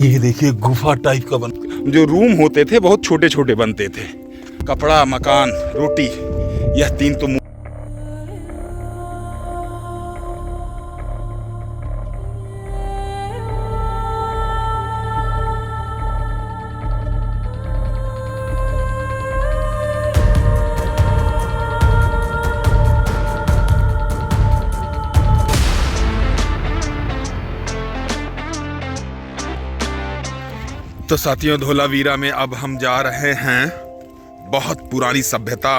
ये देखिए गुफा टाइप का जो रूम होते थे बहुत छोटे छोटे बनते थे। कपड़ा, मकान, रोटी, यह तीन तो तो साथियों, धोलावीरा में अब हम जा रहे हैं बहुत पुरानी सभ्यता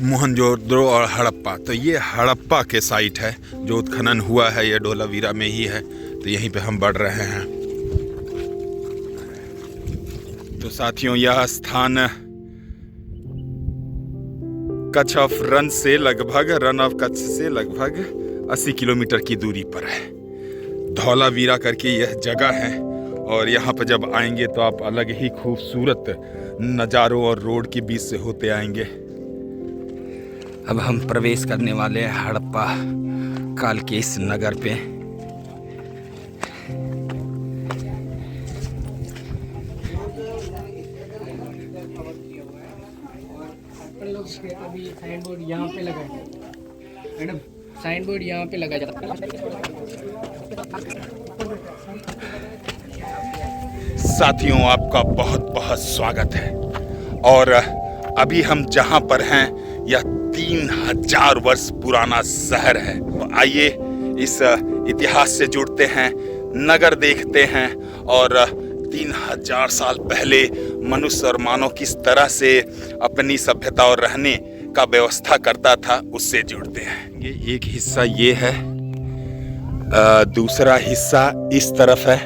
मोहनजोदड़ो और हड़प्पा। तो ये हड़प्पा के साइट है जो उत्खनन हुआ है, ये धोलावीरा में ही है। तो यहीं पे हम बढ़ रहे हैं। तो साथियों, यह स्थान कच्छ ऑफ रन से लगभग रन ऑफ कच्छ से लगभग 80 किलोमीटर की दूरी पर है। धौलावीरा करके यह जगह है और यहाँ पर जब आएंगे तो आप अलग ही खूबसूरत नज़ारों और रोड के बीच से होते आएंगे। अब हम प्रवेश करने वाले हैं हड़प्पा काल के इस नगर पे। अभी साइन बोर्ड यहाँ पे लगा है मैडम, साइन बोर्ड यहाँ पे लगा जाता है। साथियों, आपका बहुत बहुत स्वागत है। और अभी हम जहाँ पर हैं यह 3000 वर्ष पुराना शहर है। तो आइए इस इतिहास से जुड़ते हैं, नगर देखते हैं और 3000 साल पहले मनुष्य और मानव किस तरह से अपनी सभ्यता और रहने का व्यवस्था करता था उससे जुड़ते हैं। ये एक हिस्सा ये है, दूसरा हिस्सा इस तरफ है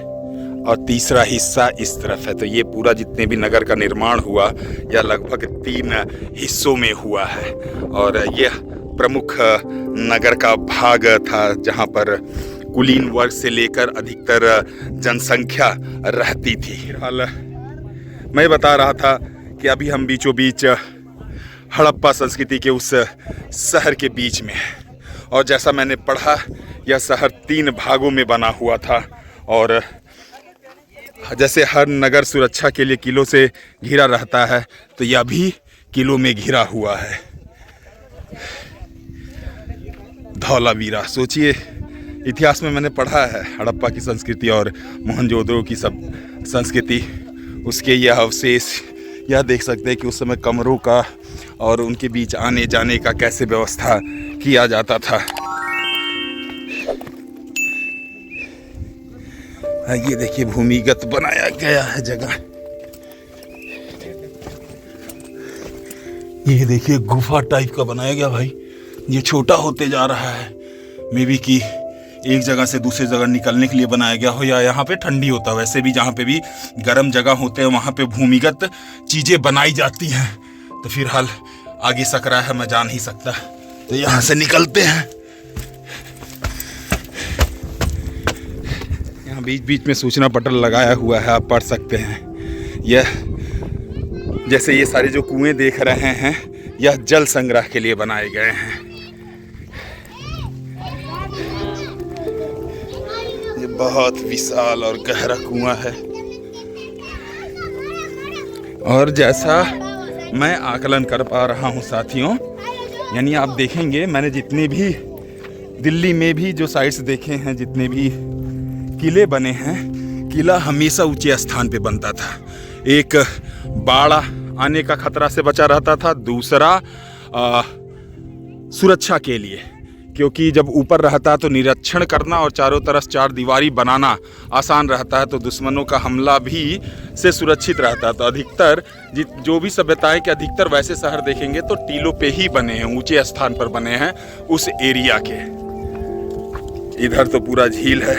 और तीसरा हिस्सा इस तरफ है। तो ये पूरा जितने भी नगर का निर्माण हुआ यह लगभग 3 हिस्सों में हुआ है। और यह प्रमुख नगर का भाग था जहाँ पर कुलीन वर्ग से लेकर अधिकतर जनसंख्या रहती थी। फिलहाल मैं बता रहा था कि अभी हम बीचों बीच हड़प्पा संस्कृति के उस शहर के बीच में है। और जैसा मैंने पढ़ा यह शहर 3 भागों में बना हुआ था। और जैसे हर नगर सुरक्षा के लिए किलों से घिरा रहता है तो यह भी किलों में घिरा हुआ है। धौलावीरा, सोचिए इतिहास में मैंने पढ़ा है हड़प्पा की संस्कृति और मोहनजोदड़ो की सब संस्कृति, उसके यह अवशेष। यह देख सकते हैं कि उस समय कमरों का और उनके बीच आने जाने का कैसे व्यवस्था किया जाता था। ये देखिए भूमिगत बनाया गया है जगह। ये देखिए गुफा टाइप का बनाया गया भाई। ये छोटा होते जा रहा है, मे बी कि एक जगह से दूसरी जगह निकलने के लिए बनाया गया हो या यहाँ पे ठंडी होता। वैसे भी जहाँ पे भी गर्म जगह होते हैं वहाँ पे भूमिगत चीजें बनाई जाती हैं। तो फिलहाल आगे सकरा है, मैं जा नहीं सकता, तो यहाँ से निकलते हैं। यहाँ बीच बीच में सूचना पटल लगाया हुआ है, आप पढ़ सकते हैं। यह जैसे ये सारे जो कुएं देख रहे हैं यह जल संग्रह के लिए बनाए गए हैं। ये बहुत विशाल और गहरा कुआं है। और जैसा मैं आकलन कर पा रहा हूँ साथियों, यानी आप देखेंगे मैंने जितने भी दिल्ली में भी जो साइट्स देखे हैं, जितने भी किले बने हैं, किला हमेशा ऊंचे स्थान पे बनता था। एक बाढ़ आने का खतरा से बचा रहता था, दूसरा सुरक्षा के लिए, क्योंकि जब ऊपर रहता है तो निरीक्षण करना और चारों तरफ 4 दीवारी बनाना आसान रहता है, तो दुश्मनों का हमला भी से सुरक्षित रहता है। तो अधिकतर जो भी सभ्यताएं के अधिकतर वैसे शहर देखेंगे तो टीलों पे ही बने हैं, ऊंचे स्थान पर बने हैं उस एरिया के। इधर तो पूरा झील है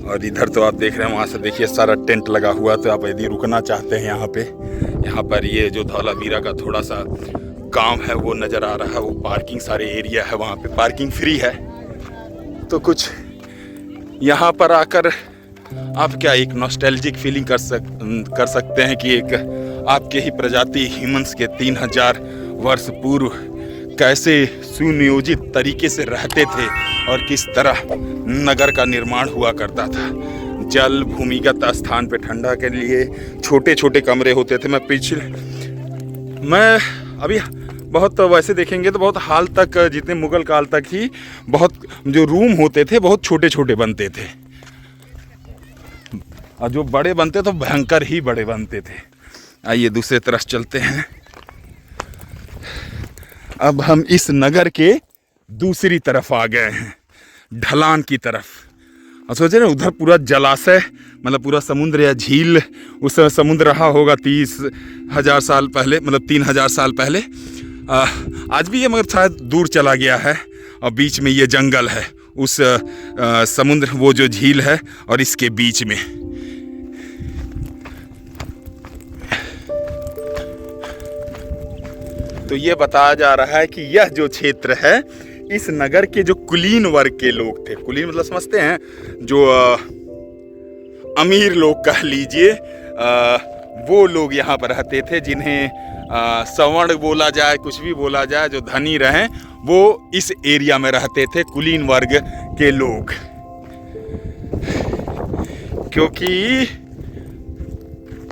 और इधर तो आप देख रहे हैं, वहाँ से देखिए सारा टेंट लगा हुआ। तो आप यदि रुकना चाहते हैं यहाँ पर ये जो धौलावीरा का थोड़ा सा गांव है वो नज़र आ रहा है, वो पार्किंग सारे एरिया है, वहाँ पे पार्किंग फ्री है। तो कुछ यहाँ पर आकर आप क्या एक नॉस्टैल्जिक फीलिंग कर सकते हैं कि एक आपके ही प्रजाति ह्यूमंस के 3000 वर्ष पूर्व कैसे सुनियोजित तरीके से रहते थे और किस तरह नगर का निर्माण हुआ करता था। जल भूमिगत स्थान पे ठंडा के लिए छोटे छोटे कमरे होते थे। मैं अभी बहुत वैसे देखेंगे तो बहुत हाल तक, जितने मुगल काल तक ही बहुत जो रूम होते थे बहुत छोटे छोटे बनते थे, और जो बड़े बनते तो भयंकर ही बड़े बनते थे। आइए दूसरे तरफ चलते हैं। अब हम इस नगर के दूसरी तरफ आ गए हैं, ढलान की तरफ। और सोचे ना उधर पूरा जलाशय, मतलब पूरा समुद्र या झील, उस समय समुद्र रहा होगा 30,000 साल पहले, मतलब 3,000 साल पहले। आज भी ये मगर शायद दूर चला गया है, और बीच में ये जंगल है, उस समुद्र, वो जो झील है और इसके बीच में। तो ये बताया जा रहा है कि यह जो क्षेत्र है, इस नगर के जो कुलीन वर्ग के लोग थे, कुलीन मतलब समझते हैं, जो अमीर लोग कह लीजिए, वो लोग यहाँ पर रहते थे, जिन्हें सवर्ण बोला जाए, कुछ भी बोला जाए, जो धनी रहें वो इस एरिया में रहते थे, कुलीन वर्ग के लोग। क्योंकि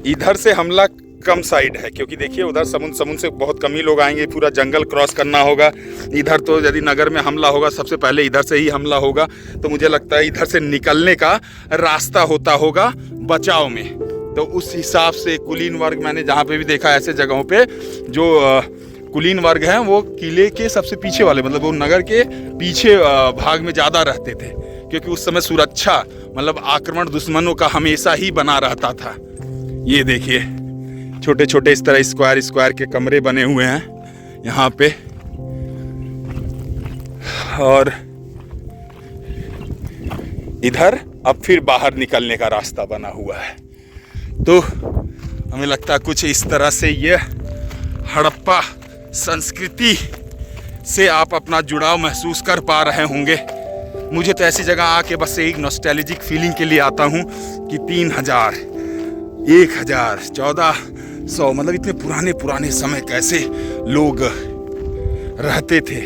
इधर से हमला कम साइड है, क्योंकि देखिए उधर समुद्र से बहुत कम ही लोग आएंगे, पूरा जंगल क्रॉस करना होगा। इधर तो यदि नगर में हमला होगा सबसे पहले इधर से ही हमला होगा, तो मुझे लगता है इधर से निकलने का रास्ता होता होगा बचाव में। तो उस हिसाब से कुलीन वर्ग, मैंने जहाँ पे भी देखा ऐसे जगहों पे, जो कुलीन वर्ग हैं वो किले के सबसे पीछे वाले, मतलब वो नगर के पीछे भाग में ज़्यादा रहते थे, क्योंकि उस समय सुरक्षा, मतलब आक्रमण दुश्मनों का हमेशा ही बना रहता था। ये देखिए छोटे छोटे इस तरह स्क्वायर स्क्वायर के कमरे बने हुए हैं यहाँ पे, और इधर अब फिर बाहर निकलने का रास्ता बना हुआ है। तो हमें लगता है कुछ इस तरह से यह हड़प्पा संस्कृति से आप अपना जुड़ाव महसूस कर पा रहे होंगे। मुझे तो ऐसी जगह आके बस एक नॉस्टैल्जिक फीलिंग के लिए आता हूँ कि 3,000, 1,000, 1,400, मतलब इतने पुराने पुराने समय कैसे लोग रहते थे,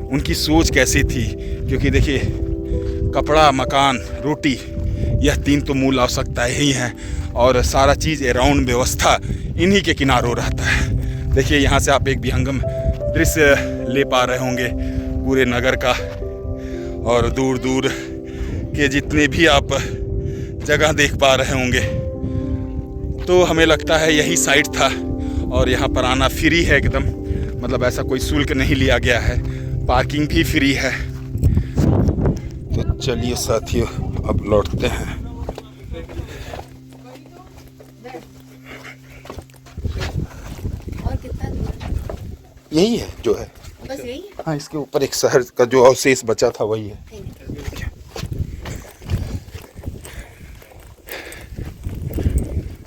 उनकी सोच कैसी थी। क्योंकि देखिए कपड़ा, मकान, रोटी, यह 3 तो मूल आवश्यकताएं ही हैं, और सारा चीज़ अराउंड व्यवस्था इन्हीं के किनारों रहता है। देखिए यहाँ से आप एक विहंगम दृश्य ले पा रहे होंगे पूरे नगर का, और दूर दूर के जितने भी आप जगह देख पा रहे होंगे। तो हमें लगता है यही साइट था, और यहाँ पर आना फ्री है एकदम, मतलब ऐसा कोई शुल्क नहीं लिया गया है, पार्किंग भी फ्री है। तो चलिए साथियों अब लौटते हैं। यही है जो है, बस यही। हाँ, इसके ऊपर एक शहर का जो अवशेष बचा था वही है।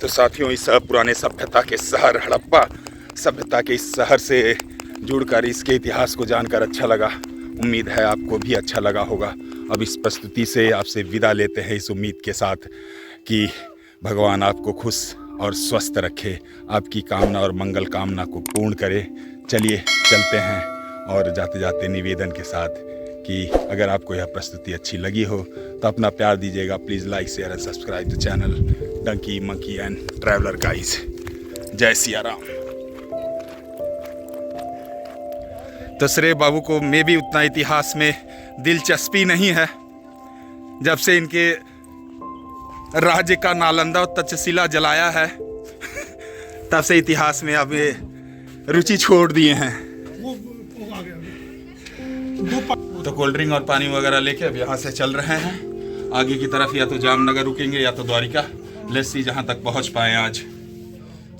तो साथियों इस पुराने सभ्यता के शहर हड़प्पा सभ्यता के इस शहर से जुड़कर इसके इतिहास को जानकर अच्छा लगा। उम्मीद है आपको भी अच्छा लगा होगा। अब इस प्रस्तुति से आपसे विदा लेते हैं इस उम्मीद के साथ कि भगवान आपको खुश और स्वस्थ रखे, आपकी कामना और मंगल कामना को पूर्ण करे। चलिए चलते हैं, और जाते जाते निवेदन के साथ कि अगर आपको यह प्रस्तुति अच्छी लगी हो तो अपना प्यार दीजिएगा। Please like, share and subscribe the channel Donkey Monkey and traveller guys. जय सिया राम। तो श्रेय बाबू को में भी उतना इतिहास में दिलचस्पी नहीं है। जब से इनके राज्य का नालंदा और तक्षशिला जलाया है तब से इतिहास में अब ये रुचि छोड़ दिए हैं। तो कोल्ड ड्रिंक और पानी वगैरह लेके अब यहाँ से चल रहे हैं आगे की तरफ। या तो जामनगर रुकेंगे या तो द्वारिका। लेट्स सी जहाँ तक पहुँच पाए आज।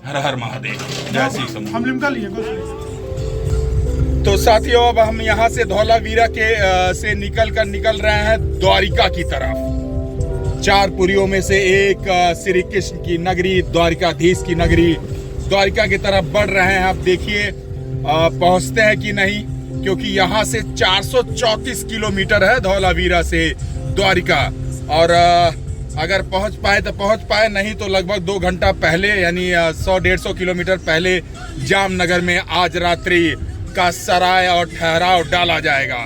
हर हर महादेव, जय श्री शंभू। हम लिमका लिए। तो साथियों अब हम यहाँ से धौलावीरा के से निकल रहे हैं द्वारिका की तरफ। 4 पुरियों में से एक श्री कृष्ण की नगरी, द्वारिकाधीश की नगरी, द्वारिका की तरफ बढ़ रहे हैं। आप देखिए पहुँचते हैं कि नहीं, क्योंकि यहाँ से 434 किलोमीटर है धौलावीरा से द्वारिका। और अगर पहुँच पाए तो पहुँच पाए, नहीं तो लगभग 2 घंटा पहले यानी 100-150 किलोमीटर पहले जामनगर में आज रात्रि का सराय और ठहराव डाला जाएगा।